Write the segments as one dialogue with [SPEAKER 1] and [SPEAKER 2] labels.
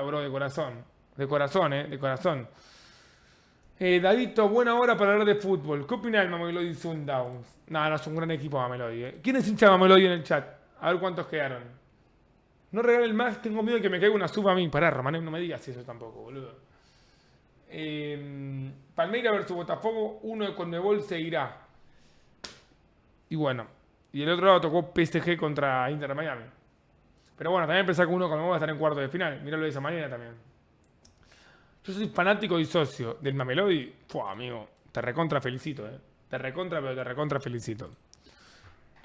[SPEAKER 1] bro, de corazón. De corazón, de corazón. Davidito, buena hora para hablar de fútbol. ¿Qué opina del Mamelodi Sundowns? No, es un gran equipo Mamelodi. ¿Quién es hincha de Mamelodi en el chat? A ver cuántos quedaron. No regalen más, tengo miedo de que me caiga una sub a mí. Pará, Romané, no me digas eso tampoco, boludo. Palmeiras versus Botafogo, uno de Conmebol seguirá. Y bueno, y el otro lado tocó PSG contra Inter de Miami. Pero bueno, también pensá que uno de Conmebol va a estar en cuarto de final. Míralo de esa manera también. Yo soy fanático y socio del Mamelodi. Fua, amigo, te recontra felicito, Te recontra, pero te recontra felicito.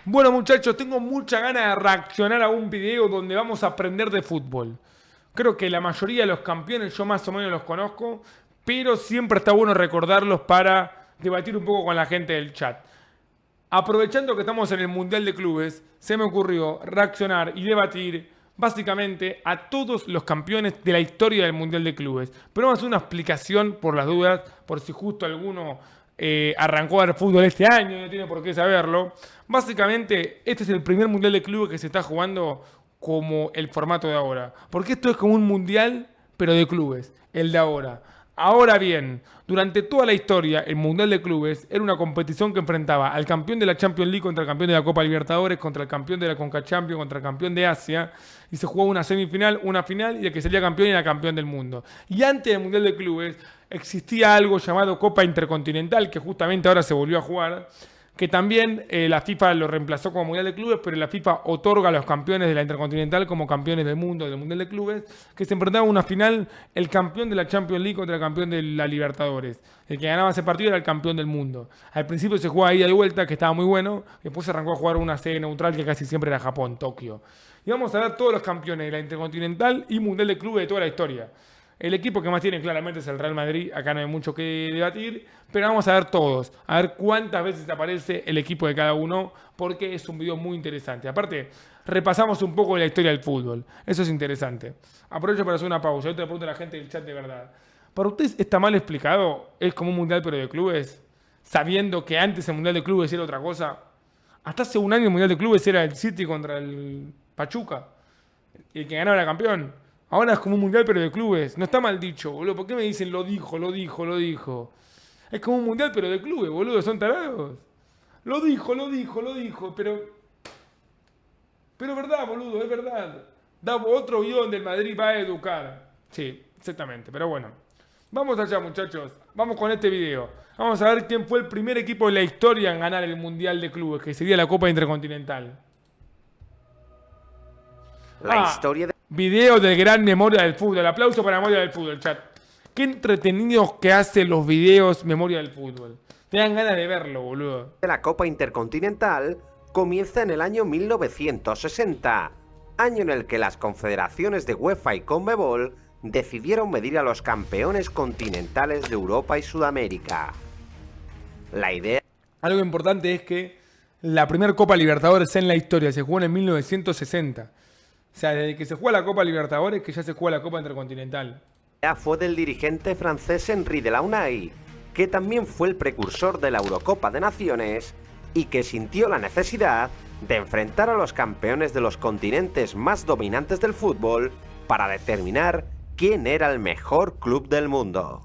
[SPEAKER 1] Bueno, muchachos, tengo mucha ganas de reaccionar a un video donde vamos a aprender de fútbol. Creo que la mayoría de los campeones yo más o menos los conozco, pero siempre está bueno recordarlos para debatir un poco con la gente del chat. Aprovechando que estamos en el Mundial de Clubes, se me ocurrió reaccionar y debatir básicamente a todos los campeones de la historia del Mundial de Clubes. Pero vamos a hacer una explicación por las dudas, por si justo alguno arrancó a ver fútbol este año y no tiene por qué saberlo. Básicamente, este es el primer Mundial de Clubes que se está jugando como el formato de ahora. Porque esto es como un Mundial, pero de clubes, el de ahora. Ahora bien, durante toda la historia, el Mundial de Clubes era una competición que enfrentaba al campeón de la Champions League contra el campeón de la Copa Libertadores, contra el campeón de la Conca Champions, contra el campeón de Asia, y se jugaba una semifinal, una final, y el que salía campeón era campeón del mundo. Y antes del Mundial de Clubes existía algo llamado Copa Intercontinental, que justamente ahora se volvió a jugar, que también la FIFA lo reemplazó como Mundial de Clubes, pero la FIFA otorga a los campeones de la Intercontinental como campeones del mundo del Mundial de Clubes, que se enfrentaba en una final el campeón de la Champions League contra el campeón de la Libertadores. El que ganaba ese partido era el campeón del mundo. Al principio se jugaba ida y vuelta, que estaba muy bueno, después se arrancó a jugar una sede neutral que casi siempre era Japón, Tokio. Y vamos a ver todos los campeones de la Intercontinental y Mundial de Clubes de toda la historia. El equipo que más tiene claramente es el Real Madrid, acá no hay mucho que debatir, pero vamos a ver todos, a ver cuántas veces aparece el equipo de cada uno, porque es un video muy interesante. Aparte, repasamos un poco la historia del fútbol, eso es interesante. Aprovecho para hacer una pausa, yo te pregunto a la gente del chat de verdad. ¿Para ustedes está mal explicado? ¿Es como un mundial pero de clubes? Sabiendo que antes el mundial de clubes era otra cosa. Hasta hace un año el mundial de clubes era el City contra el Pachuca, y el que ganaba era campeón. Ahora es como un mundial pero de clubes. No está mal dicho, boludo. ¿Por qué me dicen lo dijo, lo dijo, lo dijo? Es como un mundial pero de clubes, boludo. Son tarados. Lo dijo, lo dijo, lo dijo. Pero es verdad, boludo, es verdad. Da otro video donde el Madrid va a educar. Sí, exactamente. Pero bueno. Vamos allá, muchachos. Vamos con este video. Vamos a ver quién fue el primer equipo de la historia en ganar el mundial de clubes, que sería la Copa Intercontinental.
[SPEAKER 2] La historia de...
[SPEAKER 1] Video del gran Memoria del Fútbol. Aplauso para Memoria del Fútbol, chat. Qué entretenidos que hacen los videos Memoria del Fútbol. Te dan ganas de verlo, boludo.
[SPEAKER 2] La Copa Intercontinental comienza en el año 1960, año en el que las confederaciones de UEFA y Conmebol decidieron medir a los campeones continentales de Europa y Sudamérica. La idea...
[SPEAKER 1] Algo importante es que la primera Copa Libertadores en la historia se jugó en 1960. O sea, desde que se juega la Copa Libertadores, que ya se juega la Copa Intercontinental.
[SPEAKER 2] Fue del dirigente francés Henri Delaunay, que también fue el precursor de la Eurocopa de Naciones y que sintió la necesidad de enfrentar a los campeones de los continentes más dominantes del fútbol para determinar quién era el mejor club del mundo.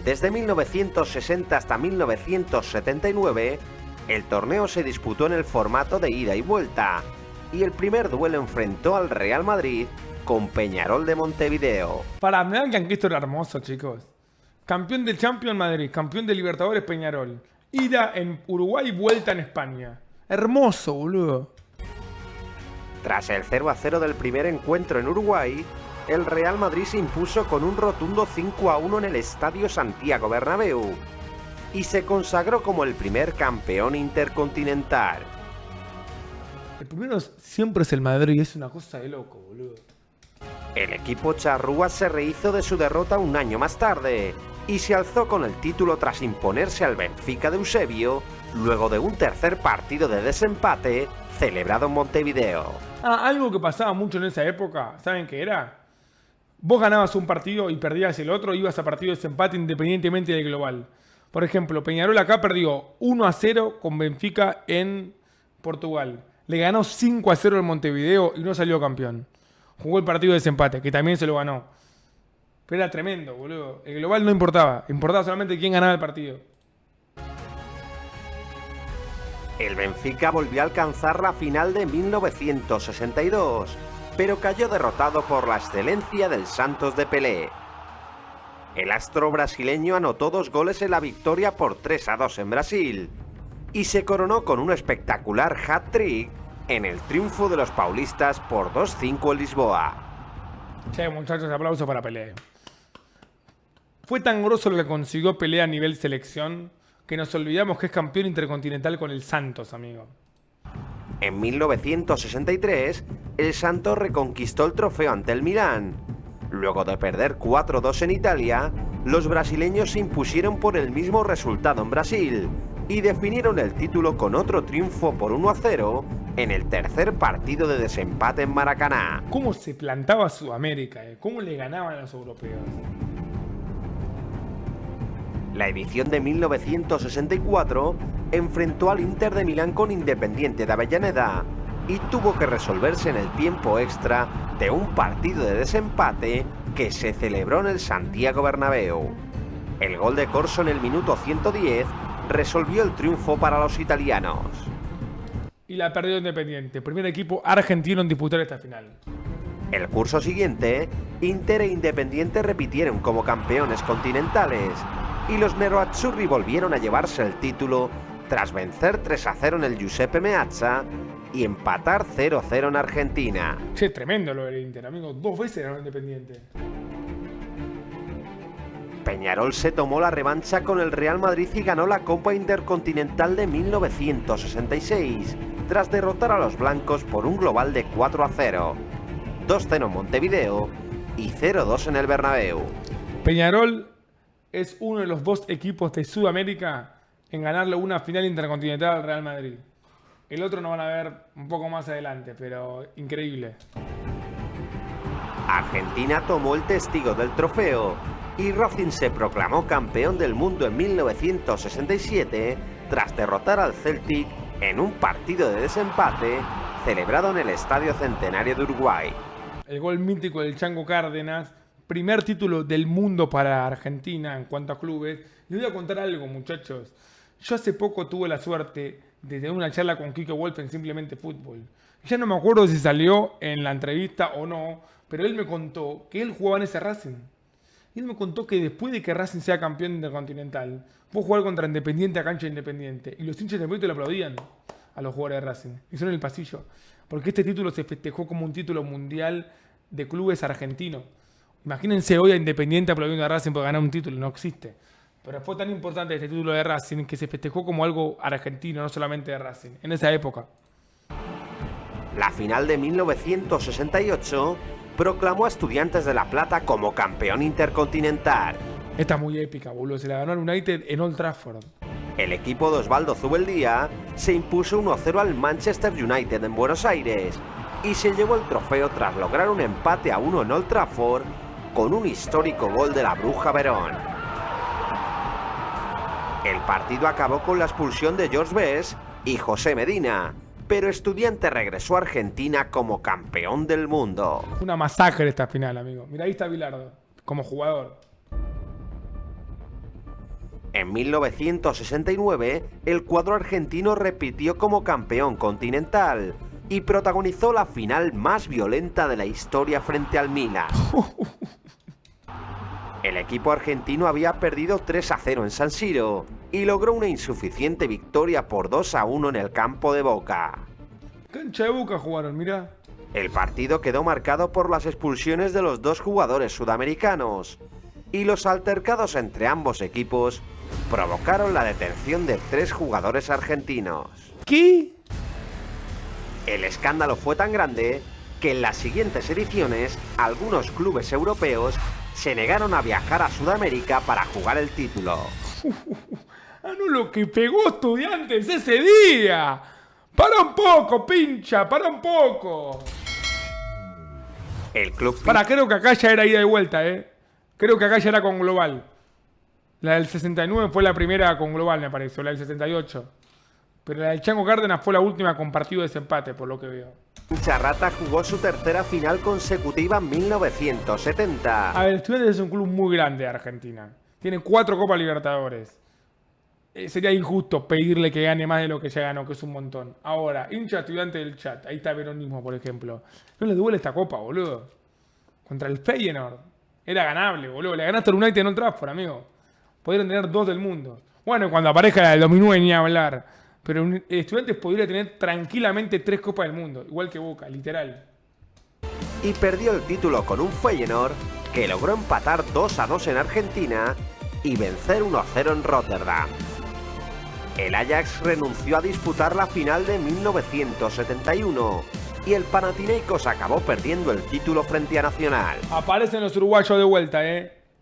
[SPEAKER 2] Desde 1960 hasta 1979, el torneo se disputó en el formato de ida y vuelta, y el primer duelo enfrentó al Real Madrid con Peñarol de Montevideo.
[SPEAKER 1] Para, me dan que esto era hermoso, chicos. Campeón del Champions Madrid, campeón de Libertadores Peñarol. Ida en Uruguay, vuelta en España. Hermoso, boludo.
[SPEAKER 2] Tras el 0-0 del primer encuentro en Uruguay, el Real Madrid se impuso con un rotundo 5-1 en el Estadio Santiago Bernabéu y se consagró como el primer campeón intercontinental.
[SPEAKER 1] El primero siempre es el Madrid, es una cosa de loco, boludo.
[SPEAKER 2] El equipo charrúa se rehizo de su derrota un año más tarde y se alzó con el título tras imponerse al Benfica de Eusebio luego de un tercer partido de desempate celebrado en Montevideo.
[SPEAKER 1] Algo que pasaba mucho en esa época, ¿saben qué era? Vos ganabas un partido y perdías el otro, ibas a partido de desempate independientemente del global. Por ejemplo, Peñarol acá perdió 1-0 con Benfica en Portugal. Le ganó 5-0 en Montevideo y no salió campeón. Jugó el partido de desempate, que también se lo ganó. Pero era tremendo, boludo. El global no importaba. Importaba solamente quién ganaba el partido.
[SPEAKER 2] El Benfica volvió a alcanzar la final de 1962, pero cayó derrotado por la excelencia del Santos de Pelé. El astro brasileño anotó 2 goles en la victoria por 3-2 en Brasil y se coronó con un espectacular hat-trick en el triunfo de los paulistas por 2-5 en Lisboa.
[SPEAKER 1] Che, muchachos, aplausos para Pelé. Fue tan grosso lo que consiguió Pelé a nivel selección que nos olvidamos que es campeón intercontinental con el Santos, amigo.
[SPEAKER 2] En 1963, el Santos reconquistó el trofeo ante el Milán. Luego de perder 4-2 en Italia, los brasileños se impusieron por el mismo resultado en Brasil y definieron el título con otro triunfo por 1-0 en el tercer partido de desempate en Maracaná.
[SPEAKER 1] ¿Cómo se plantaba Sudamérica? ¿Cómo le ganaban a los europeos?
[SPEAKER 2] La edición de 1964 enfrentó al Inter de Milán con Independiente de Avellaneda y tuvo que resolverse en el tiempo extra de un partido de desempate que se celebró en el Santiago Bernabéu. El gol de Corso en el minuto 110 resolvió el triunfo para los italianos.
[SPEAKER 1] Y la perdió Independiente, primer equipo argentino en disputar esta final.
[SPEAKER 2] El curso siguiente, Inter e Independiente repitieron como campeones continentales y los Nerazzurri volvieron a llevarse el título tras vencer 3-0 en el Giuseppe Meazza y empatar 0-0 en Argentina.
[SPEAKER 1] Che, tremendo lo del Inter, amigo. 2 veces ganó Independiente.
[SPEAKER 2] Peñarol se tomó la revancha con el Real Madrid y ganó la Copa Intercontinental de 1966, tras derrotar a los blancos por un global de 4-0, 2-0 en Montevideo y 0-2 en el Bernabéu.
[SPEAKER 1] Peñarol es uno de los 2 equipos de Sudamérica en ganarle una final intercontinental al Real Madrid. El otro no van a ver un poco más adelante, pero increíble.
[SPEAKER 2] Argentina tomó el testigo del trofeo y Racing se proclamó campeón del mundo en 1967 tras derrotar al Celtic en un partido de desempate celebrado en el Estadio Centenario de Uruguay.
[SPEAKER 1] El gol mítico del Chango Cárdenas, primer título del mundo para Argentina en cuanto a clubes. Les voy a contar algo, muchachos. Yo hace poco tuve la suerte de tener una charla con Quique Wolf en Simplemente Fútbol. Ya no me acuerdo si salió en la entrevista o no, pero él me contó que él jugaba en ese Racing. Y él me contó que después de que Racing sea campeón intercontinental, fue a jugar contra Independiente a cancha de Independiente. Y los hinchas de Independiente le aplaudían a los jugadores de Racing. Y son en el pasillo. Porque este título se festejó como un título mundial de clubes argentinos. Imagínense hoy a Independiente aplaudiendo a Racing por ganar un título. No existe. Pero fue tan importante este título de Racing que se festejó como algo argentino, no solamente de Racing, en esa época.
[SPEAKER 2] La final de 1968 proclamó a Estudiantes de La Plata como campeón intercontinental.
[SPEAKER 1] Esta es muy épica, boludo. Se la ganó al United en Old Trafford.
[SPEAKER 2] El equipo de Osvaldo Zubeldía se impuso 1-0 al Manchester United en Buenos Aires y se llevó el trofeo tras lograr un empate a 1 en Old Trafford con un histórico gol de la Bruja Verón. El partido acabó con la expulsión de George Best y José Medina, pero Estudiantes regresó a Argentina como campeón del mundo.
[SPEAKER 1] Una masacre esta final, amigo. Mirá, ahí está Bilardo, como jugador.
[SPEAKER 2] En 1969, el cuadro argentino repitió como campeón continental y protagonizó la final más violenta de la historia frente al Milan. El equipo argentino había perdido 3-0 en San Siro y logró una insuficiente victoria por 2-1 en el campo de Boca.
[SPEAKER 1] Cancha de Boca jugaron, mirá.
[SPEAKER 2] El partido quedó marcado por las expulsiones de los 2 jugadores sudamericanos y los altercados entre ambos equipos provocaron la detención de 3 jugadores argentinos.
[SPEAKER 1] ¿Qué?
[SPEAKER 2] El escándalo fue tan grande que en las siguientes ediciones algunos clubes europeos se negaron a viajar a Sudamérica para jugar el título.
[SPEAKER 1] Ah, no, lo que pegó Estudiantes ese día. Para un poco, pincha, para un poco.
[SPEAKER 2] El club...
[SPEAKER 1] Creo que acá ya era ida y vuelta, Creo que acá ya era con global. La del 69 fue la primera con global, me parece, o la del 68. Pero la del Chango Cárdenas fue la última con partido de desempate, por lo que veo.
[SPEAKER 2] Charrata jugó su tercera final consecutiva en 1970.
[SPEAKER 1] A ver, Estudiantes es un club muy grande de Argentina. Tiene 4 Copas Libertadores. Sería injusto pedirle que gane más de lo que ya ganó, que es un montón. Ahora, hincha estudiante del chat, ahí está Veronismo, por ejemplo. No le duele esta copa, boludo. Contra el Feyenoord. Era ganable, boludo. Le ganaste al United en Old Trafford, amigo. Podrían tener 2 del mundo. Bueno, cuando aparezca la del 2009 ni hablar. Pero Estudiantes podría tener tranquilamente 3 Copas del Mundo. Igual que Boca, literal.
[SPEAKER 2] Y perdió el título con un Feyenoord que logró empatar 2-2 en Argentina y vencer 1-0 en Rotterdam. El Ajax renunció a disputar la final de 1971 y el Panathinaikos acabó perdiendo el título frente a Nacional.
[SPEAKER 1] Aparecen los uruguayos de vuelta,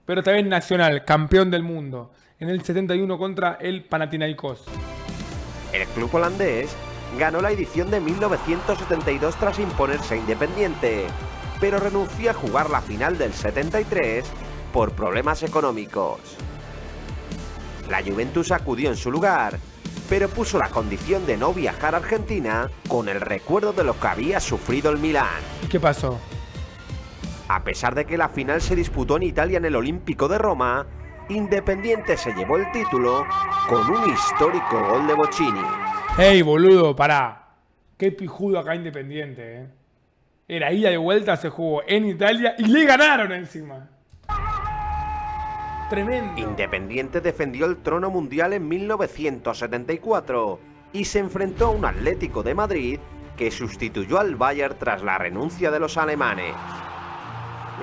[SPEAKER 1] pero esta vez Nacional, campeón del mundo. En el 71 contra el Panathinaikos.
[SPEAKER 2] El club holandés ganó la edición de 1972 tras imponerse a Independiente, pero renunció a jugar la final del 73 por problemas económicos. La Juventus acudió en su lugar, pero puso la condición de no viajar a Argentina con el recuerdo de lo que había sufrido el Milán.
[SPEAKER 1] ¿Y qué pasó?
[SPEAKER 2] A pesar de que la final se disputó en Italia en el Olímpico de Roma, Independiente se llevó el título con un histórico gol de Bochini.
[SPEAKER 1] ¡Ey, boludo, pará! Qué pijudo acá Independiente, Era ida y vuelta, se jugó en Italia y le ganaron encima. Tremendo.
[SPEAKER 2] Independiente defendió el trono mundial en 1974 y se enfrentó a un Atlético de Madrid que sustituyó al Bayern tras la renuncia de los alemanes.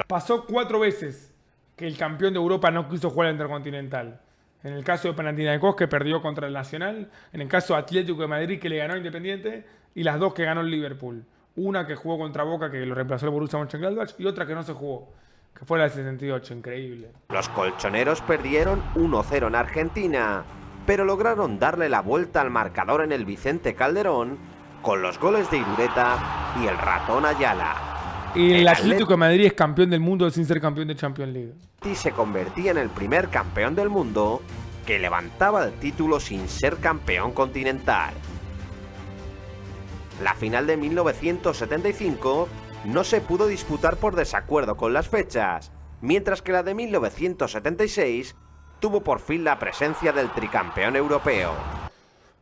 [SPEAKER 1] Pasó 4 veces que el campeón de Europa no quiso jugar al Intercontinental. En el caso de Panathinaikos, que perdió contra el Nacional. En el caso de Atlético de Madrid, que le ganó a Independiente. Y las 2 que ganó el Liverpool. Una que jugó contra Boca, que lo reemplazó el Borussia Mönchengladbach. Y otra que no se jugó, que fue la del 78. Increíble.
[SPEAKER 2] Los colchoneros perdieron 1-0 en Argentina, pero lograron darle la vuelta al marcador en el Vicente Calderón con los goles de Irureta y el ratón Ayala.
[SPEAKER 1] Y el Atlético de Madrid es campeón del mundo sin ser campeón de Champions League.
[SPEAKER 2] Y se convertía en el primer campeón del mundo que levantaba el título sin ser campeón continental. La final de 1975 no se pudo disputar por desacuerdo con las fechas, mientras que la de 1976 tuvo por fin la presencia del tricampeón europeo.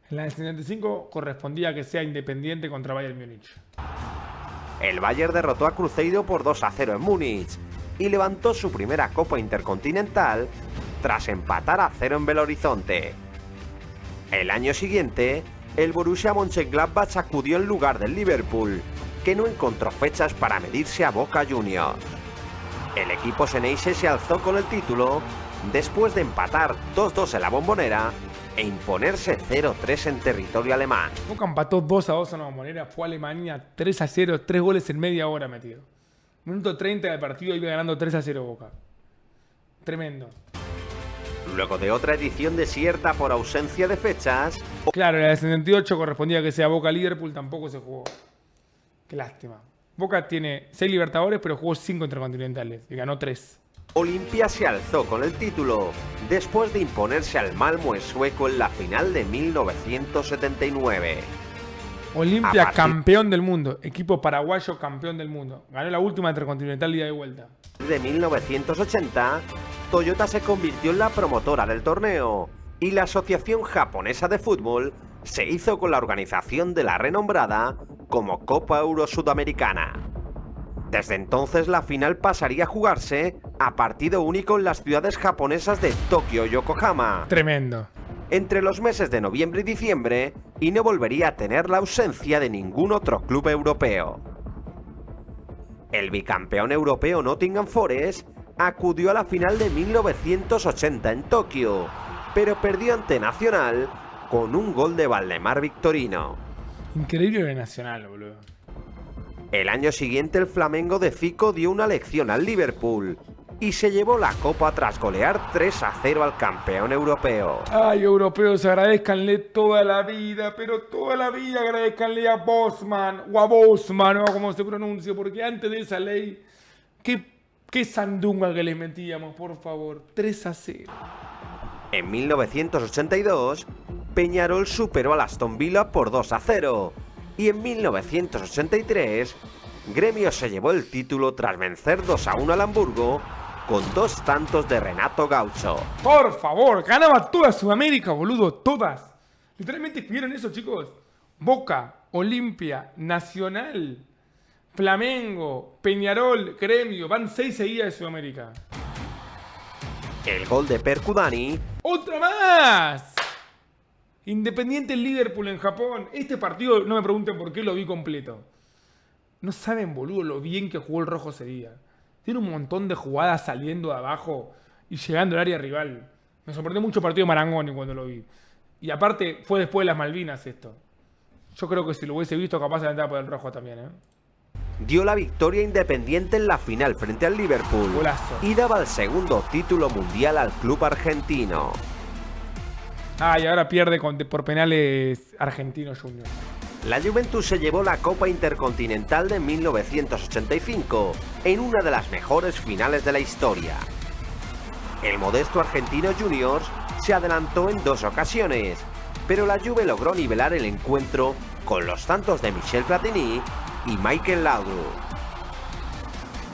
[SPEAKER 1] En la del 75 correspondía a que sea Independiente contra Bayern Múnich.
[SPEAKER 2] El Bayern derrotó a Cruzeiro por 2-0 en Múnich y levantó su primera Copa Intercontinental tras empatar a 0 en Belo Horizonte. El año siguiente, el Borussia Mönchengladbach acudió en lugar del Liverpool, que no encontró fechas para medirse a Boca Juniors. El equipo Xeneize se alzó con el título después de empatar 2-2 en la Bombonera e imponerse 0-3 en territorio alemán.
[SPEAKER 1] Boca empató 2-2 en la Bombonera, fue a Alemania 3-0, 3 goles en media hora metido. Minuto 30 del partido iba ganando 3-0 Boca. Tremendo.
[SPEAKER 2] Luego de otra edición desierta por ausencia de fechas...
[SPEAKER 1] Claro, la del 78 correspondía a que sea Boca-Liverpool, tampoco se jugó. Qué lástima. Boca tiene 6 Libertadores, pero jugó 5 Intercontinentales y ganó 3.
[SPEAKER 2] Olimpia se alzó con el título después de imponerse al Malmö sueco en la final de 1979.
[SPEAKER 1] Olimpia campeón del mundo, equipo paraguayo campeón del mundo. Ganó la última Intercontinental ida y vuelta.
[SPEAKER 2] De 1980, Toyota se convirtió en la promotora del torneo y la Asociación Japonesa de Fútbol se hizo con la organización de la renombrada como Copa Euro Sudamericana. Desde entonces la final pasaría a jugarse a partido único en las ciudades japonesas de Tokio y Yokohama.
[SPEAKER 1] Tremendo.
[SPEAKER 2] Entre los meses de noviembre y diciembre, y no volvería a tener la ausencia de ningún otro club europeo. El bicampeón europeo Nottingham Forest acudió a la final de 1980 en Tokio, pero perdió ante Nacional con un gol de Valdemar Victorino.
[SPEAKER 1] Increíble de Nacional, boludo.
[SPEAKER 2] El año siguiente el Flamengo de Fico dio una lección al Liverpool y se llevó la copa tras golear 3-0 al campeón europeo.
[SPEAKER 1] Ay, europeos, agradezcanle toda la vida, pero toda la vida agradezcanle a Bosman, o a Bosman, o como se pronuncia, porque antes de esa ley, qué sandunga que les metíamos, por favor. 3-0.
[SPEAKER 2] En 1982, Peñarol superó al Aston Villa por 2-0 y en 1983 Gremio se llevó el título tras vencer 2-1 al Hamburgo con 2 tantos de Renato Gaucho.
[SPEAKER 1] Por favor, ganaba toda Sudamérica, boludo, todas. Literalmente escribieron eso, chicos. Boca, Olimpia, Nacional, Flamengo, Peñarol, Gremio, van 6 seguidas de Sudamérica.
[SPEAKER 2] El gol de Percudani.
[SPEAKER 1] ¡Otra más! Independiente Liverpool en Japón. Este partido, no me pregunten por qué lo vi completo. No saben, boludo, lo bien que jugó el rojo ese día. Tiene un montón de jugadas saliendo de abajo y llegando al área rival. Me sorprendió mucho el partido de Marangoni cuando lo vi. Y aparte, fue después de las Malvinas esto. Yo creo que si lo hubiese visto, capaz de entrar por el rojo también, ¿eh?
[SPEAKER 2] Dio la victoria Independiente en la final frente al Liverpool.
[SPEAKER 1] Golazo.
[SPEAKER 2] Y daba el segundo título mundial al club argentino.
[SPEAKER 1] Ah, y ahora pierde por penales Argentino Junior.
[SPEAKER 2] La Juventus se llevó la Copa Intercontinental de 1985 en una de las mejores finales de la historia. El modesto Argentino Juniors se adelantó en 2 ocasiones, pero la Juve logró nivelar el encuentro con los tantos de Michel Platini y Michael Laudrup.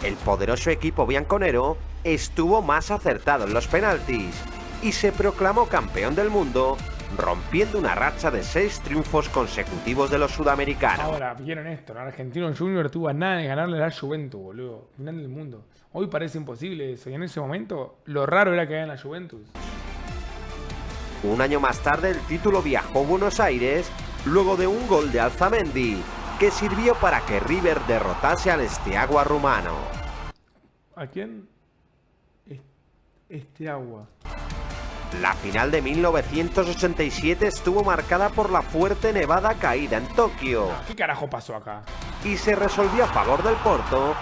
[SPEAKER 2] El poderoso equipo bianconero estuvo más acertado en los penaltis y se proclamó campeón del mundo, rompiendo una racha de 6 triunfos consecutivos de los sudamericanos.
[SPEAKER 1] Ahora, vieron esto, ¿no? Argentino Junior tuvo a nada de ganarle a la Juventus, boludo. Final del mundo. Hoy parece imposible eso, y en ese momento lo raro era que gane la Juventus.
[SPEAKER 2] Un año más tarde el título viajó a Buenos Aires luego de un gol de Alzamendi, que sirvió para que River derrotase al Steaua rumano.
[SPEAKER 1] ¿A quién? Steaua.
[SPEAKER 2] La final de 1987 estuvo marcada por la fuerte nevada caída en Tokio
[SPEAKER 1] ¿Qué carajo pasó acá?
[SPEAKER 2] y se resolvió a favor del Porto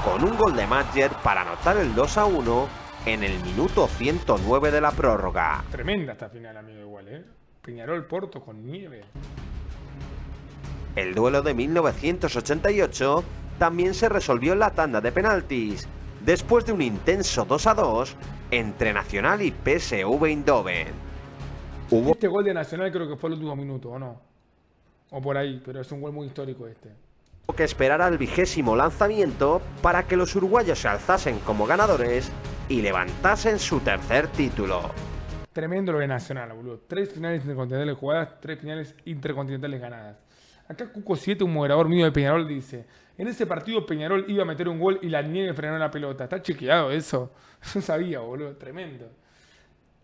[SPEAKER 2] con un gol de Madjer para anotar el 2-1 en el minuto 109 de la prórroga.
[SPEAKER 1] Tremenda esta final, amigo, igual, ¿eh? Peñarol Porto con nieve.
[SPEAKER 2] El duelo de 1988 también se resolvió en la tanda de penaltis, después de un intenso 2-2 entre Nacional y PSV Eindhoven. Hubo
[SPEAKER 1] Este gol de Nacional creo que fue el último minuto, ¿o no? O por ahí, pero es un gol muy histórico este.
[SPEAKER 2] que esperar al 20º lanzamiento para que los uruguayos se alzasen como ganadores y levantasen su tercer título.
[SPEAKER 1] Tremendo lo de Nacional, boludo. 3 finales intercontinentales jugadas, 3 finales intercontinentales ganadas. Acá Cuco 7, un moderador mío de Peñarol, dice: en ese partido Peñarol iba a meter un gol y la nieve frenó la pelota. ¿Está chequeado eso? No sabía, boludo. Tremendo.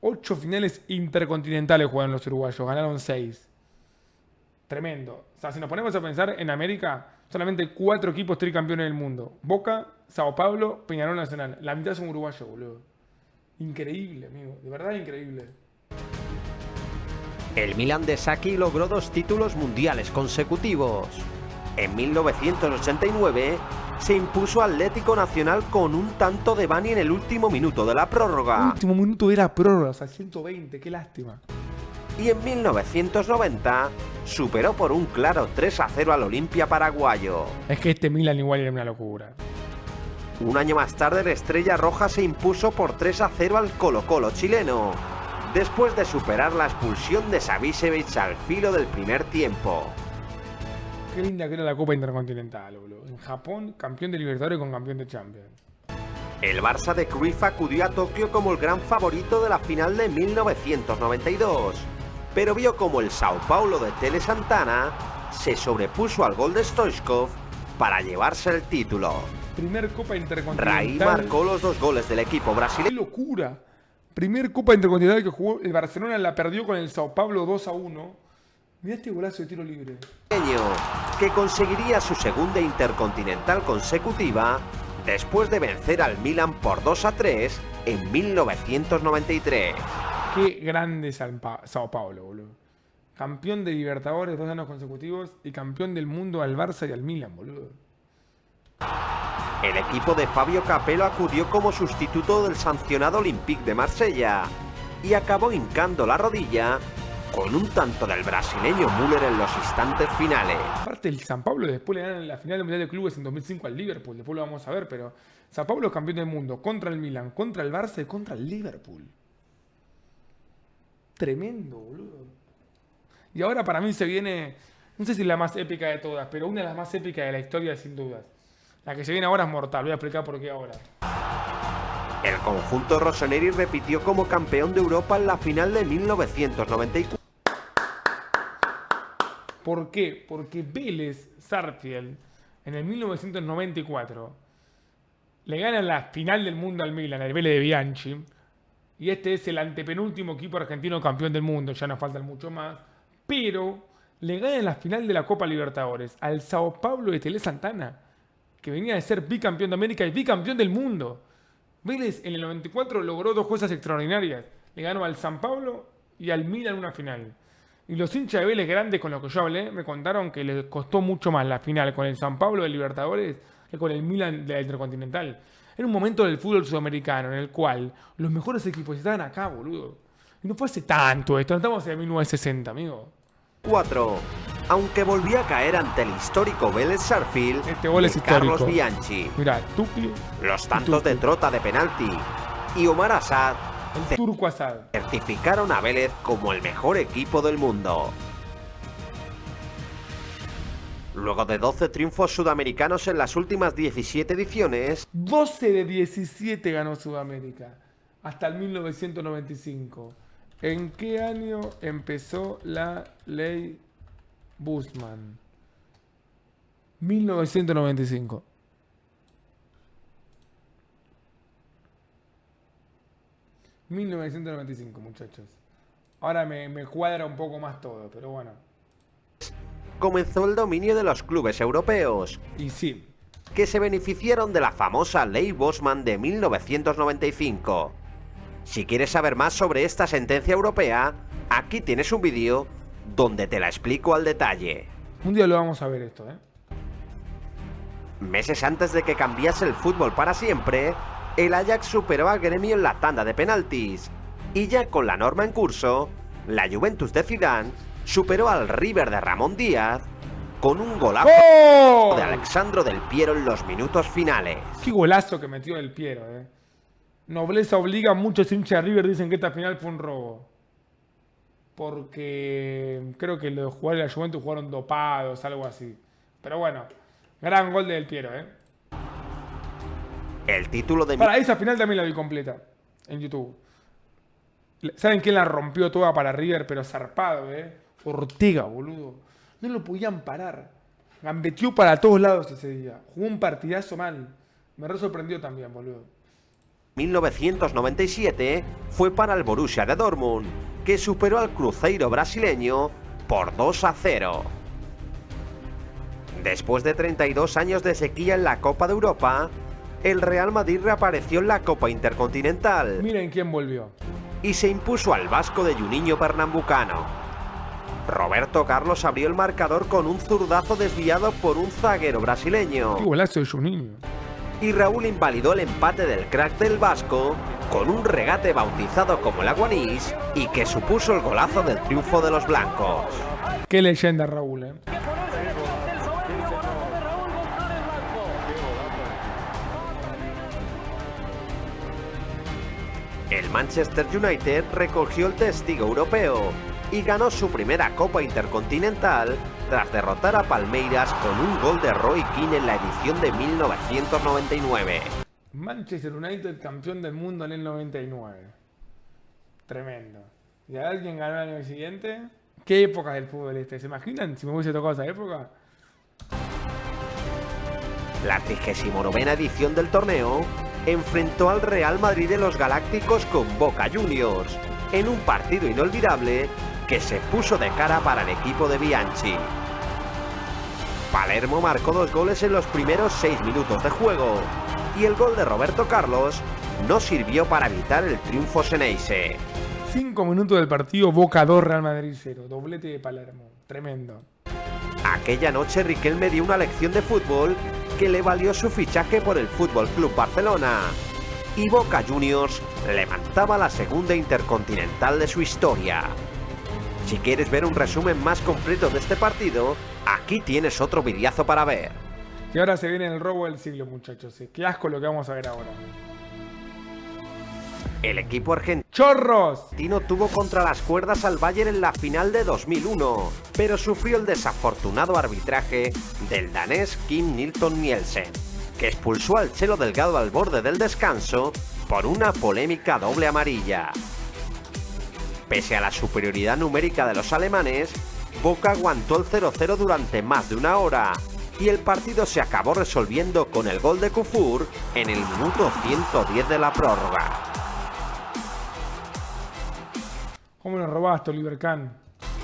[SPEAKER 1] 8 finales intercontinentales jugaron los uruguayos. Ganaron 6. Tremendo. O sea, si nos ponemos a pensar, en América solamente hay 4 equipos tricampeones del mundo. Boca, Sao Paulo, Peñarol, Nacional. La mitad son uruguayos, boludo. Increíble, amigo. De verdad increíble.
[SPEAKER 2] El Milan de Sacchi logró 2 títulos mundiales consecutivos. En 1989 se impuso Atlético Nacional con un tanto de Bani en el último minuto de la prórroga.
[SPEAKER 1] El último minuto era prórroga, o sea, 120, qué lástima.
[SPEAKER 2] Y en 1990 superó por un claro 3-0 al Olimpia paraguayo.
[SPEAKER 1] Es que este Milan igual era una locura.
[SPEAKER 2] Un año más tarde la Estrella Roja se impuso por 3-0 al Colo-Colo chileno, después de superar la expulsión de Savicevic al filo del primer tiempo.
[SPEAKER 1] Qué linda que era la Copa Intercontinental, boludo. En Japón, campeón de Libertadores con campeón de Champions.
[SPEAKER 2] El Barça de Cruyff acudió a Tokio como el gran favorito de la final de 1992, pero vio como el Sao Paulo de Tele Santana se sobrepuso al gol de Stoichkov para llevarse el título.
[SPEAKER 1] Primer Copa Intercontinental.
[SPEAKER 2] Raí marcó los 2 goles del equipo
[SPEAKER 1] ¡Qué
[SPEAKER 2] brasileño.
[SPEAKER 1] locura! Primer Copa Intercontinental que jugó el Barcelona, la perdió con el Sao Paulo 2-1. Mirá este golazo de tiro libre.
[SPEAKER 2] Que conseguiría su segunda Intercontinental consecutiva después de vencer al Milan por 2-3 en 1993.
[SPEAKER 1] Qué grande Sao Paulo, boludo. Campeón de Libertadores 2 años consecutivos y campeón del mundo al Barça y al Milan, boludo.
[SPEAKER 2] El equipo de Fabio Capello acudió como sustituto del sancionado Olympique de Marsella y acabó hincando la rodilla con un tanto del brasileño Müller en los instantes finales.
[SPEAKER 1] Aparte el San Pablo después le ganan la final del Mundial de Clubes en 2005 al Liverpool, después lo vamos a ver, pero San Pablo es campeón del mundo contra el Milan, contra el Barça y contra el Liverpool. Tremendo, boludo. Y ahora para mí se viene, no sé si la más épica de todas, pero una de las más épicas de la historia sin dudas. La que se viene ahora es mortal, voy a explicar por qué ahora.
[SPEAKER 2] El conjunto rossoneri repitió como campeón de Europa en la final de 1994.
[SPEAKER 1] ¿Por qué? Porque Vélez Sarsfield en el 1994 le gana la final del mundo al Milan, el Vélez de Bianchi. Y este es el antepenúltimo equipo argentino campeón del mundo, ya nos faltan mucho más. Pero le gana en la final de la Copa Libertadores al Sao Paulo de Tele Santana, que venía de ser bicampeón de América y bicampeón del mundo. Vélez en el 94 logró dos cosas extraordinarias. Le ganó al San Pablo y al Milan una final. Y los hinchas de Vélez grandes con los que yo hablé me contaron que les costó mucho más la final con el San Pablo de Libertadores que con el Milan de la Intercontinental. Era un momento del fútbol sudamericano en el cual los mejores equipos estaban acá, boludo. Y no fue hace tanto esto, no estamos en 1960, amigo.
[SPEAKER 2] 4. Aunque volvió a caer ante el histórico Vélez Sarsfield
[SPEAKER 1] Este gol es
[SPEAKER 2] de
[SPEAKER 1] histórico.
[SPEAKER 2] Carlos Bianchi.
[SPEAKER 1] Mirá, Tupi,
[SPEAKER 2] Los tantos de Trota de penalti y Omar Asad
[SPEAKER 1] el turco Asad.
[SPEAKER 2] certificaron a Vélez como el mejor equipo del mundo. Luego de 12 triunfos sudamericanos en las últimas 17 ediciones,
[SPEAKER 1] 12 de 17 ganó Sudamérica, hasta el 1995. ¿En qué año empezó la ley Bussmann? 1995. ...1995, muchachos. Ahora me cuadra un poco más todo, pero bueno.
[SPEAKER 2] comenzó el dominio de los clubes europeos,
[SPEAKER 1] Y sí,
[SPEAKER 2] que se beneficiaron de la famosa ley Bussmann de 1995. Si quieres saber más sobre esta sentencia europea, aquí tienes un vídeo donde te la explico al detalle.
[SPEAKER 1] un día lo vamos a ver esto, ¿eh?
[SPEAKER 2] Meses antes de que cambiase el fútbol para siempre, el Ajax superó al Gremio en la tanda de penaltis, y ya con la norma en curso, la Juventus de Zidane superó al River de Ramón Díaz con un golazo
[SPEAKER 1] ¡Oh!
[SPEAKER 2] de Alexandro Del Piero en los minutos finales.
[SPEAKER 1] Qué golazo que metió Del Piero, ¿eh? Nobleza obliga, muchos hinchas de River dicen que esta final fue un robo. Porque creo que los jugadores de la Juventus jugaron dopados, algo así. Pero bueno, gran gol de Del Piero, ¿eh?
[SPEAKER 2] El título de
[SPEAKER 1] Para esa final también la vi completa en YouTube. ¿Saben quién la rompió toda para River? Pero zarpado, ¿eh? Ortega, boludo. No lo podían parar. Gambeteó para todos lados ese día. Jugó un partidazo mal. Me re sorprendió también, boludo.
[SPEAKER 2] 1997 fue para el Borussia de Dortmund, que superó al Cruzeiro brasileño por 2-0. Después de 32 años de sequía en la Copa de Europa, el Real Madrid reapareció en la Copa Intercontinental
[SPEAKER 1] Miren quién volvió.
[SPEAKER 2] y se impuso al vasco de Juninho Pernambucano. Roberto Carlos abrió el marcador con un zurdazo desviado por un zaguero brasileño.
[SPEAKER 1] Qué golazo de Juninho.
[SPEAKER 2] Y Raúl invalidó el empate del crack del vasco con un regate bautizado como el Aguanís y que supuso el golazo del triunfo de los blancos.
[SPEAKER 1] Qué leyenda Raúl, ¿eh?
[SPEAKER 2] El Manchester United recogió el testigo europeo y ganó su primera Copa Intercontinental tras derrotar a Palmeiras con un gol de Roy Keane en la edición de 1999.
[SPEAKER 1] Manchester United campeón del mundo en el 99. Tremendo. ¿Y a alguien ganó el año siguiente? ¿Qué época del fútbol este? ¿Se imaginan si me hubiese tocado esa época?
[SPEAKER 2] La 39ª edición del torneo enfrentó al Real Madrid de los Galácticos con Boca Juniors, en un partido inolvidable que se puso de cara para el equipo de Bianchi. Palermo marcó 2 goles en los primeros 6 minutos de juego, y el gol de Roberto Carlos no sirvió para evitar el triunfo Xeneize.
[SPEAKER 1] 5 minutos del partido, Boca 2, Real Madrid 0. Doblete de Palermo. Tremendo.
[SPEAKER 2] Aquella noche Riquelme dio una lección de fútbol que le valió su fichaje por el Fútbol Club Barcelona. Y Boca Juniors levantaba la segunda Intercontinental de su historia. Si quieres ver un resumen más completo de este partido, aquí tienes otro videazo para ver.
[SPEAKER 1] Y ahora se viene el robo del siglo, muchachos. Qué asco lo que vamos a ver ahora.
[SPEAKER 2] El equipo argentino
[SPEAKER 1] ¡Chorros!
[SPEAKER 2] tuvo contra las cuerdas al Bayern en la final de 2001, pero sufrió el desafortunado arbitraje del danés Kim Nilton Nielsen, que expulsó al Chelo Delgado al borde del descanso por una polémica doble amarilla. Pese a la superioridad numérica de los alemanes, Boca aguantó el 0-0 durante más de una hora y el partido se acabó resolviendo con el gol de Kufur en el minuto 110 de la prórroga.
[SPEAKER 1] ¿Cómo nos robaste, Oliver Kahn?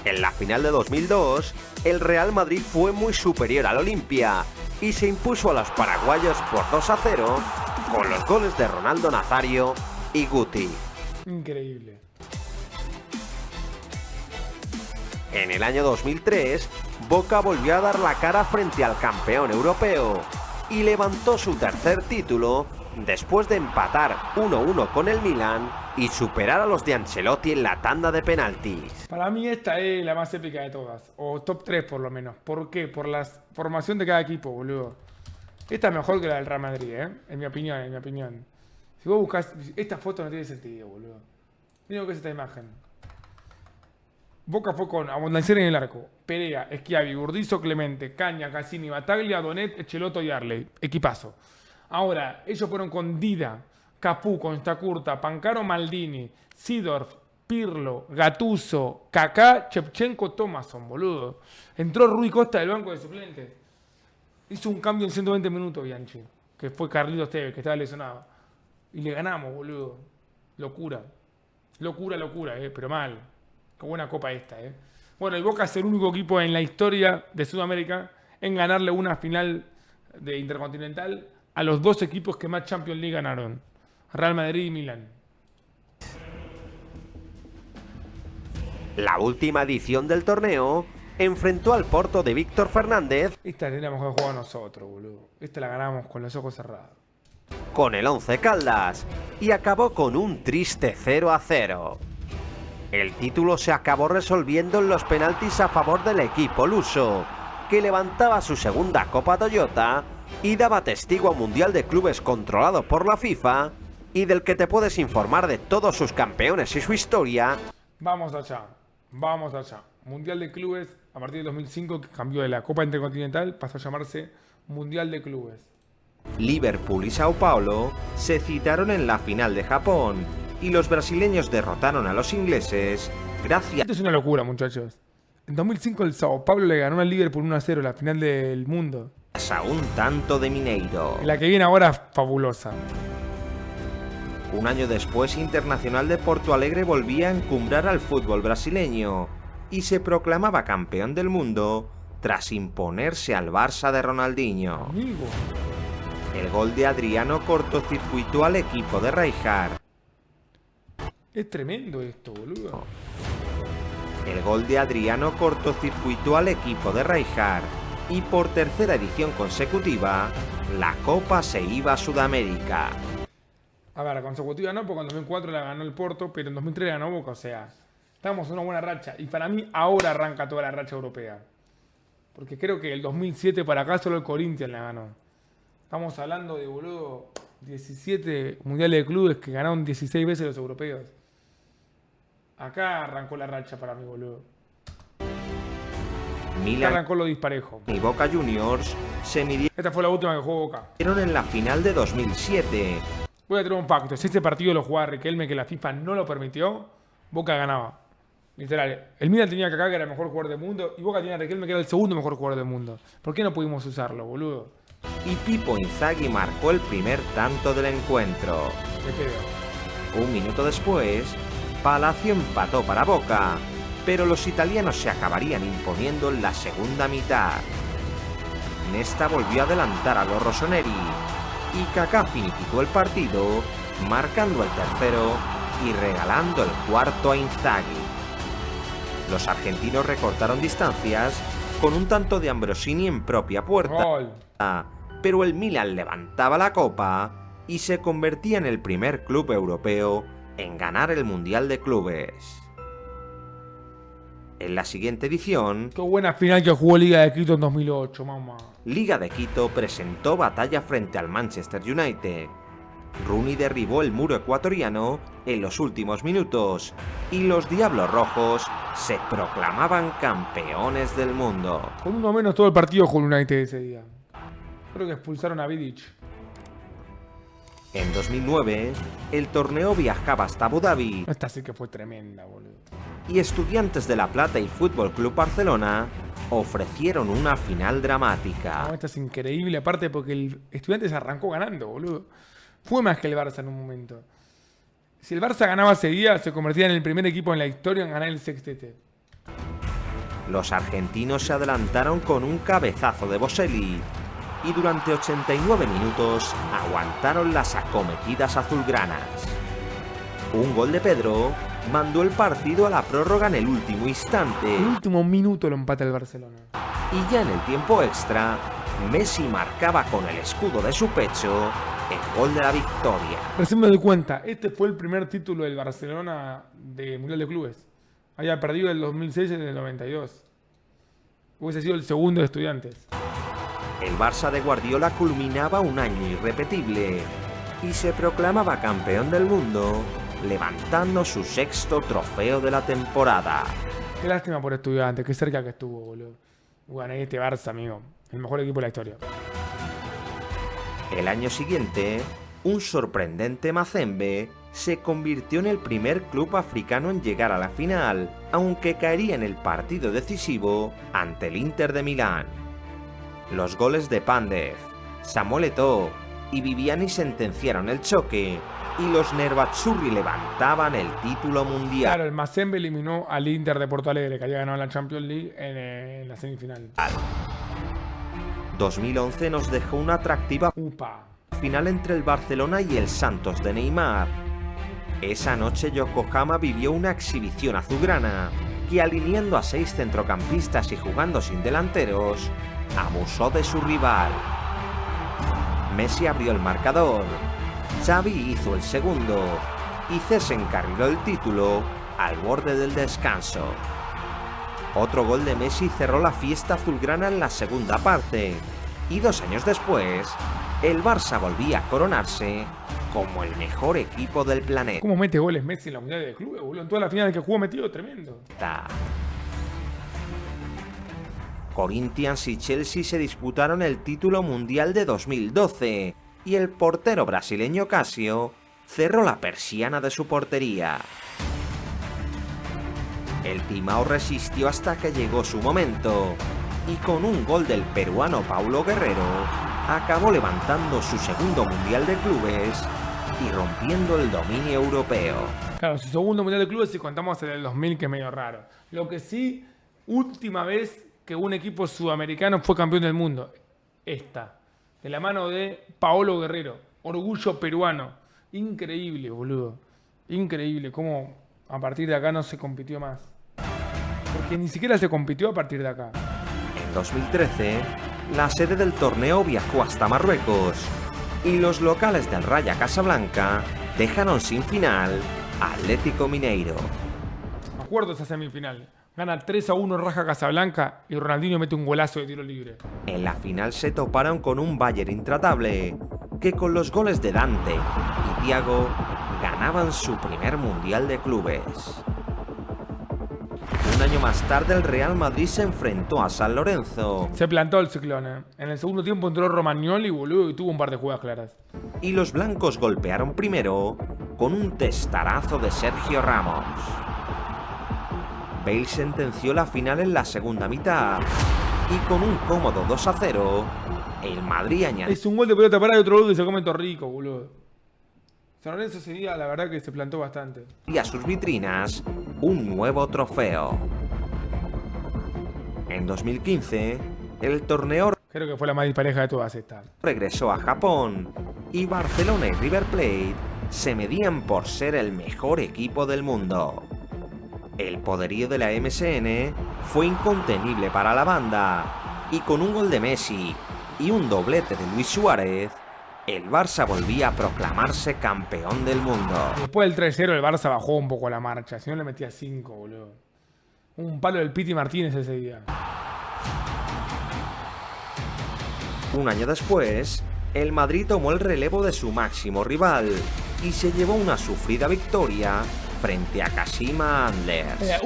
[SPEAKER 2] En la final de 2002, el Real Madrid fue muy superior al Olimpia y se impuso a los paraguayos por 2-0 con los goles de Ronaldo Nazario y Guti.
[SPEAKER 1] Increíble.
[SPEAKER 2] En el año 2003, Boca volvió a dar la cara frente al campeón europeo y levantó su tercer título después de empatar 1-1 con el Milan y superar a los de Ancelotti en la tanda de penaltis.
[SPEAKER 1] Para mí esta es la más épica de todas, o top 3 por lo menos. ¿Por qué? Por la formación de cada equipo, boludo. Esta es mejor que la del Real Madrid, en mi opinión. Si vos buscas, esta foto no tiene sentido, boludo. Mira lo que es esta imagen. Boca fue con Abondancieri en el arco, Perea, Schiavi, Burdizo, Clemente, Caña, Cassini, Bataglia, Donet, Echelotto y Arley. Equipazo. Ahora, ellos fueron con Dida, Cafú, Constacurta, Pancaro, Maldini, Seedorf, Pirlo, Gattuso, Kaká, Shevchenko, Thomasson, boludo. Entró Rui Costa del banco de suplentes. Hizo un cambio en 120 minutos, Bianchi, que fue Carlitos Tevez, que estaba lesionado. Y le ganamos, boludo. Locura. Locura, pero mal. Qué buena copa esta, Bueno, y Boca es el único equipo en la historia de Sudamérica en ganarle una final de Intercontinental a los dos equipos que más Champions League ganaron. Real Madrid y Milán.
[SPEAKER 2] La última edición del torneo enfrentó al Porto de Víctor Fernández.
[SPEAKER 1] Esta teníamos que jugar nosotros, boludo. Esta la ganamos con los ojos cerrados.
[SPEAKER 2] Con el Once Caldas y acabó con un triste 0-0. El título se acabó resolviendo en los penaltis a favor del equipo luso, que levantaba su segunda Copa Toyota y daba testigo a un Mundial de Clubes controlado por la FIFA y del que te puedes informar de todos sus campeones y su historia.
[SPEAKER 1] Vamos allá. Mundial de Clubes, a partir del 2005, que cambió de la Copa Intercontinental, pasó a llamarse Mundial de Clubes.
[SPEAKER 2] Liverpool y Sao Paulo se citaron en la final de Japón y los brasileños derrotaron a los ingleses gracias...
[SPEAKER 1] Esto es una locura, muchachos. En 2005 el Sao Paulo le ganó al Liverpool 1-0 la final del mundo.
[SPEAKER 2] a un tanto de Mineiro.
[SPEAKER 1] La que viene ahora es fabulosa.
[SPEAKER 2] Un año después, Internacional de Porto Alegre volvía a encumbrar al fútbol brasileño y se proclamaba campeón del mundo tras imponerse al Barça de Ronaldinho.
[SPEAKER 1] Amigo.
[SPEAKER 2] El gol de Adriano cortocircuitó al equipo de Rijkaard.
[SPEAKER 1] Es tremendo esto, boludo.
[SPEAKER 2] El gol de Adriano cortocircuitó al equipo de Rijkaard y por tercera edición consecutiva, la Copa se iba a Sudamérica.
[SPEAKER 1] A ver, consecutiva no, porque en 2004 la ganó el Porto, pero en 2003 la ganó Boca, o sea, estamos en una buena racha. Y para mí ahora arranca toda la racha europea. Porque creo que el 2007 para acá solo el Corinthians la ganó. Estamos hablando de, boludo, 17 mundiales de clubes que ganaron 16 veces los europeos. Acá arrancó la racha para mí, boludo.
[SPEAKER 2] Milan
[SPEAKER 1] arrancó lo disparejo.
[SPEAKER 2] Y Boca Juniors se midieron
[SPEAKER 1] Esta fue la última que jugó Boca.
[SPEAKER 2] en la final de 2007.
[SPEAKER 1] Voy a tener un pacto. Si este partido lo jugaba Riquelme, que la FIFA no lo permitió, Boca ganaba. Literal. El Milan tenía Kaká, que era el mejor jugador del mundo, y Boca tenía a Riquelme, que era el segundo mejor jugador del mundo. ¿Por qué no pudimos usarlo, boludo?
[SPEAKER 2] Y Pippo Inzaghi marcó el primer tanto del encuentro.
[SPEAKER 1] Qué pedo.
[SPEAKER 2] Un minuto después, Palacio empató para Boca, pero los italianos se acabarían imponiendo en la segunda mitad. Nesta volvió a adelantar a los rossoneri y Kaká finiquitó el partido, marcando el tercero y regalando el cuarto a Inzaghi. Los argentinos recortaron distancias con un tanto de Ambrosini en propia puerta.
[SPEAKER 1] Gol.
[SPEAKER 2] Pero el Milan levantaba la copa y se convertía en el primer club europeo en ganar el Mundial de Clubes. En la siguiente edición,
[SPEAKER 1] Qué buena final que jugó Liga de Quito en 2008, mamá.
[SPEAKER 2] Liga de Quito presentó batalla frente al Manchester United. Rooney derribó el muro ecuatoriano en los últimos minutos y los Diablos Rojos se proclamaban campeones del mundo.
[SPEAKER 1] Con uno menos todo el partido con United ese día. Creo que expulsaron a Vidic.
[SPEAKER 2] En 2009, el torneo viajaba hasta Abu Dhabi.
[SPEAKER 1] Esta sí que fue tremenda, boludo.
[SPEAKER 2] Y Estudiantes de La Plata y Fútbol Club Barcelona ofrecieron una final dramática.
[SPEAKER 1] No, esta es increíble, aparte porque el Estudiantes arrancó ganando, boludo. Fue más que el Barça en un momento. Si el Barça ganaba ese día, se convertía en el primer equipo en la historia en ganar el sextete.
[SPEAKER 2] Los argentinos se adelantaron con un cabezazo de Boselli y durante 89 minutos aguantaron las acometidas azulgranas. Un gol de Pedro mandó el partido a la prórroga en el último instante.
[SPEAKER 1] El último minuto lo empata el Barcelona.
[SPEAKER 2] Y ya en el tiempo extra, Messi marcaba con el escudo de su pecho el gol de la victoria.
[SPEAKER 1] Recién me doy cuenta, este fue el primer título del Barcelona de Mundial de Clubes. Había perdido el 2006 y el 92. Hubiese sido el segundo de Estudiantes.
[SPEAKER 2] El Barça de Guardiola culminaba un año irrepetible y se proclamaba campeón del mundo, levantando su sexto trofeo de la temporada.
[SPEAKER 1] Qué lástima por Estudiantes, qué cerca que estuvo, boludo. Bueno, ahí este Barça, amigo. El mejor equipo de la historia.
[SPEAKER 2] El año siguiente, un sorprendente Mazembe se convirtió en el primer club africano en llegar a la final, aunque caería en el partido decisivo ante el Inter de Milán. Los goles de Pandev, Samuel Eto'o y Viviani sentenciaron el choque y los Nerazzurri levantaban el título mundial.
[SPEAKER 1] Claro, el Mazembe eliminó al Inter de Porto Alegre, que había ganado la Champions League en la semifinal.
[SPEAKER 2] 2011 nos dejó una atractiva final entre el Barcelona y el Santos de Neymar. Esa noche Yokohama vivió una exhibición azulgrana que, alineando a 6 centrocampistas y jugando sin delanteros, abusó de su rival. Messi abrió el marcador, Xavi hizo el segundo y Cesc encarriló el título al borde del descanso. Otro gol de Messi cerró la fiesta azulgrana en la segunda parte y 2 años después, el Barça volvía a coronarse como el mejor equipo del planeta.
[SPEAKER 1] ¿Cómo mete goles Messi en la Mundial de Clubes, boludo? En todas las finales que jugó metido, tremendo.
[SPEAKER 2] Corinthians y Chelsea se disputaron el título mundial de 2012 y el portero brasileño Casio cerró la persiana de su portería. El Timao resistió hasta que llegó su momento y con un gol del peruano Paulo Guerrero acabó levantando su segundo mundial de clubes y rompiendo el dominio europeo.
[SPEAKER 1] Claro, su segundo mundial de clubes si contamos el del 2000, que es medio raro. Lo que sí, última vez que un equipo sudamericano fue campeón del mundo. Esta, de la mano de Paolo Guerrero, orgullo peruano. Increíble, boludo. Increíble cómo a partir de acá no se compitió más. Porque ni siquiera se compitió a partir de acá.
[SPEAKER 2] En 2013, la sede del torneo viajó hasta Marruecos y los locales del Raja Casablanca dejaron sin final a Atlético Mineiro.
[SPEAKER 1] Me acuerdo esa semifinal. Gana 3-1 Raja Casablanca y Ronaldinho mete un golazo de tiro libre.
[SPEAKER 2] En la final se toparon con un Bayern intratable, que con los goles de Dante y Thiago ganaban su primer mundial de clubes. Un año más tarde el Real Madrid se enfrentó a San Lorenzo.
[SPEAKER 1] Se plantó el ciclón, ¿eh? En el segundo tiempo entró Romagnoli, boludo, y tuvo un par de jugadas claras.
[SPEAKER 2] Y los blancos golpearon primero con un testarazo de Sergio Ramos. Bale sentenció la final en la segunda mitad y con un cómodo 2-0, el Madrid añadió...
[SPEAKER 1] Es un gol de pelota parada y otro gol que se come Torrico, boludo. San Lorenzo ese día, la verdad que se plantó bastante.
[SPEAKER 2] Y a sus vitrinas un nuevo trofeo. En 2015, el torneo
[SPEAKER 1] Creo que fue la más dispareja de todas estas.
[SPEAKER 2] regresó a Japón y Barcelona y River Plate se medían por ser el mejor equipo del mundo. El poderío de la MSN fue incontenible para la banda y con un gol de Messi y un doblete de Luis Suárez, el Barça volvía a proclamarse campeón del mundo.
[SPEAKER 1] Después del 3-0 el Barça bajó un poco la marcha, si no le metía 5, boludo. Un palo del Piti Martínez ese día.
[SPEAKER 2] Un año después, el Madrid tomó el relevo de su máximo rival y se llevó una sufrida victoria frente a Kashima Antlers.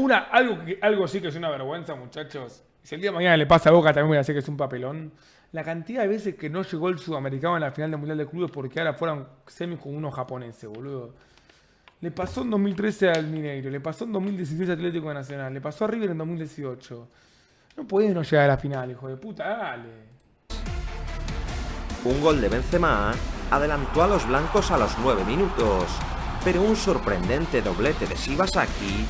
[SPEAKER 1] Algo sí que es una vergüenza, muchachos. Si el día de mañana le pasa a Boca, también voy a decir que es un papelón. La cantidad de veces que no llegó el sudamericano en la final del Mundial de Clubes porque ahora fueron semis con unos japoneses, boludo. Le pasó en 2013 al Mineiro, le pasó en 2016 al Atlético Nacional, le pasó a River en 2018. No podés no llegar a la final, hijo de puta, dale.
[SPEAKER 2] Un gol de Benzema adelantó a los blancos a los 9 minutos, pero un sorprendente doblete de Shibasaki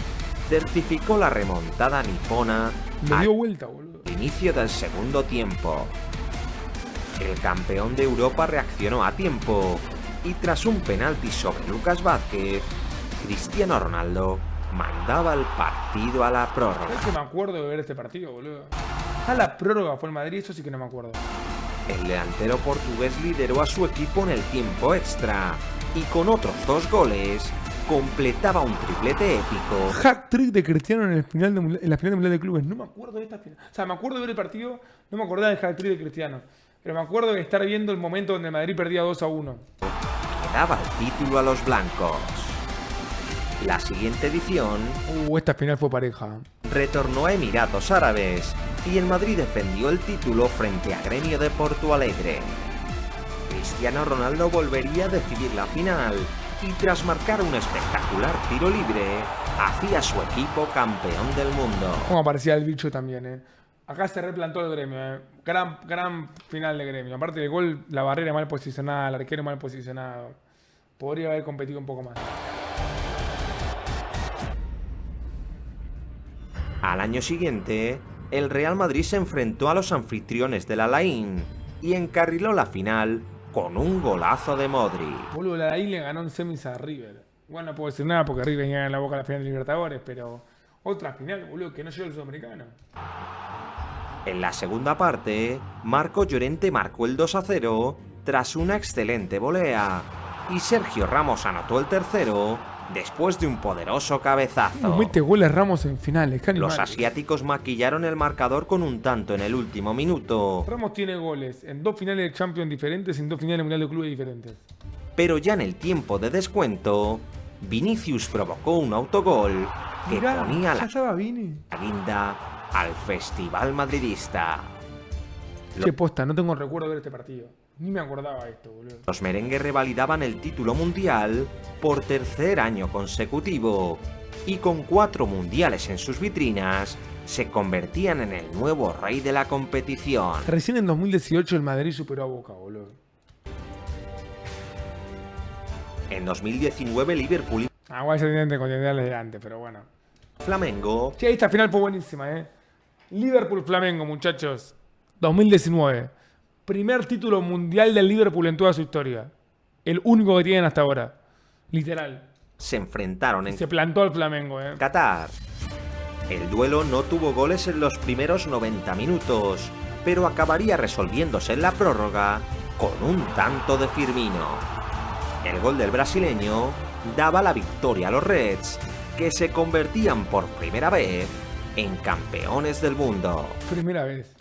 [SPEAKER 2] certificó la remontada nipona
[SPEAKER 1] Le dio vuelta, boludo.
[SPEAKER 2] al inicio del segundo tiempo. El campeón de Europa reaccionó a tiempo y tras un penalti sobre Lucas Vázquez, Cristiano Ronaldo mandaba el partido a la prórroga.
[SPEAKER 1] Es que me acuerdo de ver este partido, boludo. A la prórroga fue el Madrid, eso sí que no me acuerdo.
[SPEAKER 2] El delantero portugués lideró a su equipo en el tiempo extra y con otros 2 goles completaba un triplete épico.
[SPEAKER 1] Hat-trick de Cristiano en la final del Mundial de Clubes. No me acuerdo de esta final. O sea, me acuerdo de ver el partido, no me acordaba del hat-trick de Cristiano. Pero me acuerdo de estar viendo el momento donde el Madrid perdía 2-1.
[SPEAKER 2] Que daba el título a los blancos. La siguiente edición
[SPEAKER 1] Esta final fue pareja.
[SPEAKER 2] retornó a Emiratos Árabes y el Madrid defendió el título frente a Gremio de Porto Alegre. Cristiano Ronaldo volvería a decidir la final y tras marcar un espectacular tiro libre, hacía a su equipo campeón del mundo.
[SPEAKER 1] Como aparecía el bicho también, Acá se replantó el Gremio, Gran final de Gremio. Aparte del gol, la barrera mal posicionada, el arquero mal posicionado. Podría haber competido un poco más.
[SPEAKER 2] Al año siguiente, el Real Madrid se enfrentó a los anfitriones del Alain y encarriló la final con un golazo de Modric.
[SPEAKER 1] Boludo, la ahí le ganó en semis a River. Bueno, no puedo decir nada porque River venía en la Boca a la final de Libertadores, pero otra final, boludo, que no llegó el sudamericano.
[SPEAKER 2] En la segunda parte, Marco Llorente marcó el 2-0 tras una excelente volea y Sergio Ramos anotó el tercero después de un poderoso cabezazo.
[SPEAKER 1] Mete goles Ramos en finales,
[SPEAKER 2] Los asiáticos maquillaron el marcador con un tanto en el último minuto,
[SPEAKER 1] Ramos tiene goles en 2 finales de Champions diferentes y en 2 finales de Mundial de Clubes diferentes.
[SPEAKER 2] pero ya en el tiempo de descuento, Vinicius provocó un autogol que ponía
[SPEAKER 1] ya
[SPEAKER 2] la
[SPEAKER 1] estaba Vini.
[SPEAKER 2] guinda al festival madridista.
[SPEAKER 1] Che, posta, no tengo recuerdo de ver este partido. Ni me acordaba esto, boludo.
[SPEAKER 2] Los merengues revalidaban el título mundial por tercer año consecutivo y con 4 mundiales en sus vitrinas se convertían en el nuevo rey de la competición.
[SPEAKER 1] Recién en 2018 el Madrid superó a Boca, boludo.
[SPEAKER 2] En 2019 Liverpool y
[SPEAKER 1] Igual se tienen que contenderles delante, pero bueno.
[SPEAKER 2] Flamengo
[SPEAKER 1] Che, esta final fue buenísima, Liverpool-Flamengo, muchachos. 2019. Primer título mundial del Liverpool en toda su historia. El único que tienen hasta ahora. Literal.
[SPEAKER 2] se enfrentaron en
[SPEAKER 1] Se plantó al Flamengo,
[SPEAKER 2] Qatar. El duelo no tuvo goles en los primeros 90 minutos, pero acabaría resolviéndose en la prórroga con un tanto de Firmino. El gol del brasileño daba la victoria a los Reds, que se convertían por primera vez en campeones del mundo.
[SPEAKER 1] Primera vez.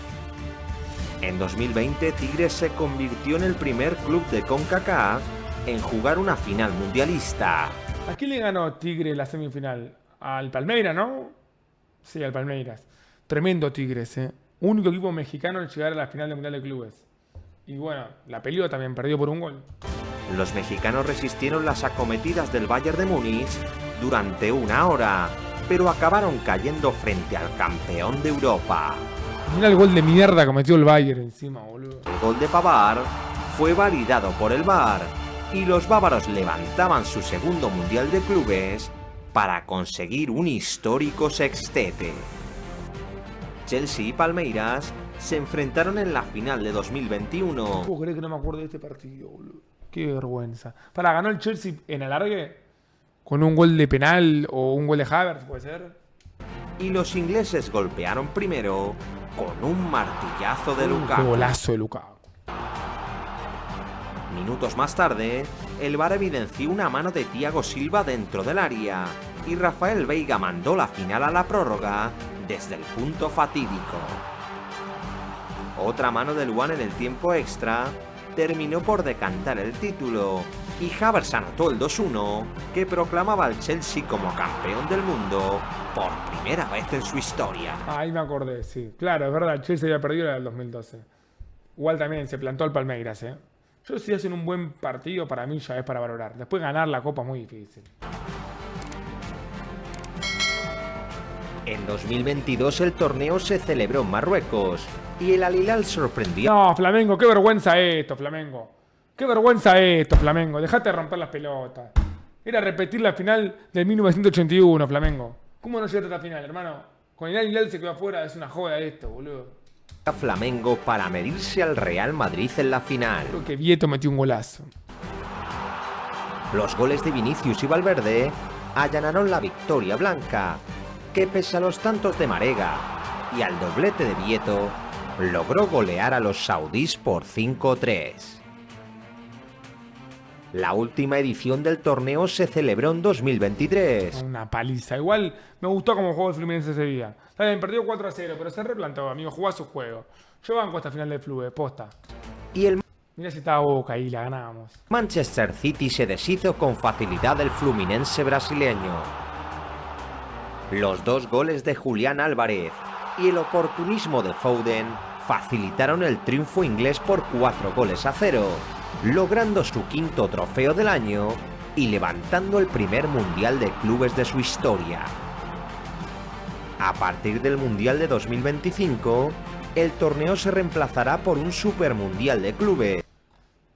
[SPEAKER 2] En 2020, Tigres se convirtió en el primer club de CONCACAF en jugar una final mundialista.
[SPEAKER 1] ¿A quién le ganó Tigre la semifinal? Al Palmeiras, ¿no? Sí, al Palmeiras. Tremendo Tigres, Único equipo mexicano en llegar a la final del Mundial de Clubes. Y bueno, la peleó también, perdió por un gol.
[SPEAKER 2] Los mexicanos resistieron las acometidas del Bayern de Múnich durante una hora, pero acabaron cayendo frente al campeón de Europa.
[SPEAKER 1] Mira el gol de mierda que metió el Bayern encima, boludo.
[SPEAKER 2] El gol de Pavard fue validado por el VAR y los bávaros levantaban su segundo Mundial de Clubes para conseguir un histórico sextete. Chelsea y Palmeiras se enfrentaron en la final de 2021.
[SPEAKER 1] No puedo creer que no me acuerdo de este partido, boludo. Qué vergüenza. Ganó el Chelsea en alargue con un gol de penal o un gol de Havertz, puede ser.
[SPEAKER 2] Y los ingleses golpearon primero con un martillazo de
[SPEAKER 1] Qué
[SPEAKER 2] Lukaku.
[SPEAKER 1] golazo de Lukaku.
[SPEAKER 2] Minutos más tarde, el VAR evidenció una mano de Thiago Silva dentro del área y Rafael Veiga mandó la final a la prórroga desde el punto fatídico. Otra mano de Luan en el tiempo extra terminó por decantar el título y Havertz anotó el 2-1 que proclamaba al Chelsea como campeón del mundo por primera vez en su historia.
[SPEAKER 1] Ahí me acordé, sí. Claro, es verdad, el Chelsea había perdido la del 2012. Igual también se plantó al Palmeiras, ¿eh? Yo si hacen un buen partido, para mí ya es para valorar. Después ganar la Copa es muy difícil.
[SPEAKER 2] En 2022 el torneo se celebró en Marruecos y el Al Hilal sorprendió.
[SPEAKER 1] No, Flamengo, qué vergüenza esto, Flamengo. Qué vergüenza esto, Flamengo. Dejate de romper las pelotas. Era repetir la final del 1981, Flamengo. ¿Cómo no llegaste a la final, hermano? Con el Al Hilal se quedó afuera, es una joda esto, boludo.
[SPEAKER 2] A Flamengo para medirse al Real Madrid en la final.
[SPEAKER 1] Creo que Vieto metió un golazo.
[SPEAKER 2] Los goles de Vinicius y Valverde allanaron la victoria blanca, que pese a los tantos de Marega y al doblete de Vieto, logró golear a los saudíes por 5-3. La última edición del torneo se celebró en 2023.
[SPEAKER 1] Una paliza. Igual me gustó cómo jugó el Fluminense ese día. Está bien, perdió 4-0, pero se replantó, amigo. Jugó a su juego. Yo banco esta final del Fluminense, posta.
[SPEAKER 2] Y el
[SPEAKER 1] Mirá si estaba Boca ahí, la ganábamos.
[SPEAKER 2] Manchester City se deshizo con facilidad del Fluminense brasileño. Los 2 goles de Julián Álvarez y el oportunismo de Foden facilitaron el triunfo inglés por 4-0, logrando su 5º trofeo del año y levantando el primer Mundial de Clubes de su historia. A partir del Mundial de 2025, el torneo se reemplazará por un Super Mundial de Clubes.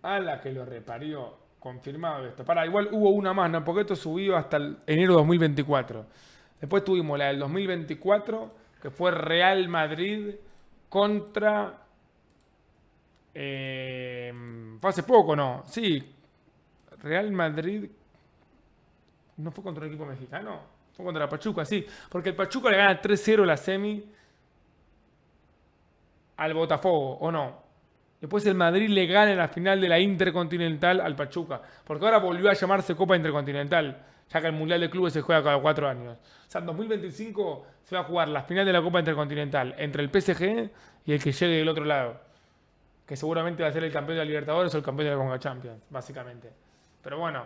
[SPEAKER 1] A la que lo reparió. Confirmado esto. Pará, igual hubo una más, ¿no? Porque esto subió hasta el enero de 2024. Después tuvimos la del 2024, que fue Real Madrid contra... fue hace poco, ¿no? Sí. Real Madrid... ¿No fue contra un equipo mexicano? Fue contra la Pachuca, sí. Porque el Pachuca le gana 3-0 la semi al Botafogo, ¿o no? Después el Madrid le gana en la final de la Intercontinental al Pachuca. Porque ahora volvió a llamarse Copa Intercontinental, ya que el Mundial de Clubes se juega cada 4 años. O sea, en 2025 se va a jugar la final de la Copa Intercontinental entre el PSG y el que llegue del otro lado. Que seguramente va a ser el campeón de la Libertadores o el campeón de la Conca Champions, básicamente. Pero bueno...